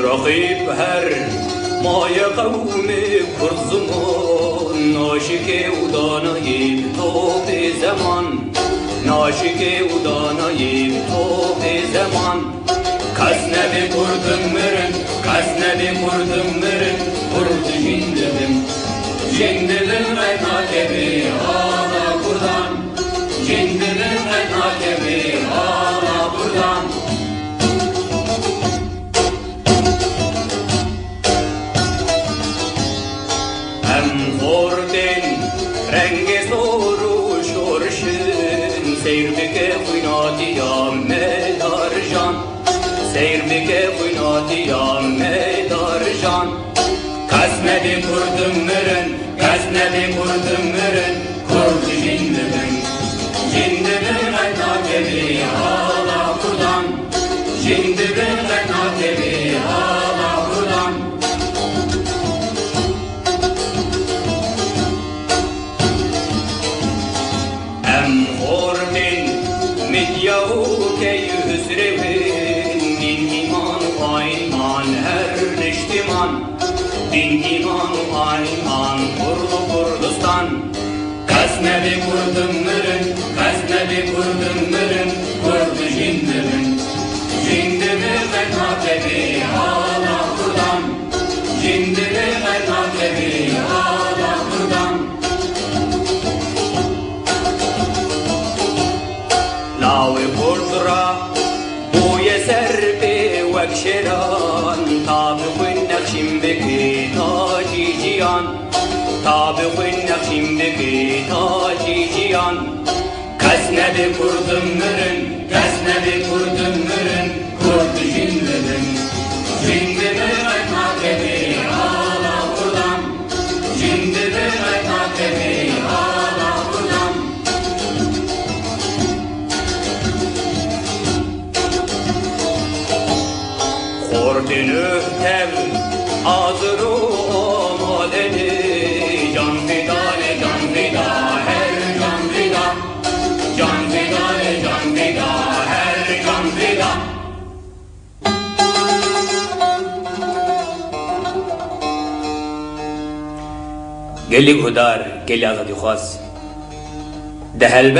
رقیب هر مای قوم کرزمان ناشک و دانای تو به زمان ناشک و دانای تو به زمان کس نبی کردم مرن کس نبی کردم مرن کرد جندلم ناکبی آلا کردان جندلم ناکبی آلا کردان رنگ زور و شورشن سیر بکه خویناتیام میدار جان سیر بکه خویناتیام میدار جان کس نبی کردم مرن کس نبی کردم مرن کرد جندبن جندبن ناکبی آلا کردان جندبن ناکبی آلا کردان Yahu ke yüzrevin din iman ayman her neştiman din iman ayman kurdu Kurdistan kas nebi kurdum mırın kas nebi kurdum mırın kurdu jindimin jindimin ben hakebi hala kurdan jindimin ben hakebi hala kurdan Lawe kurdura buye serpe vekşeran tabi khun nakşim beki taji jiyan tabi khun nakşim beki taji jiyan kas nebi kurdum mırın kas nebi kurdum mırın kurdu jindimin jindimin aynakebi ala kurdan jindimin aynakebi ala kurdan Ordinü tev azru amadeni can fida ne can fida her can fida can fida ne can fida her can fida Geli hudar geli azadi khas dehel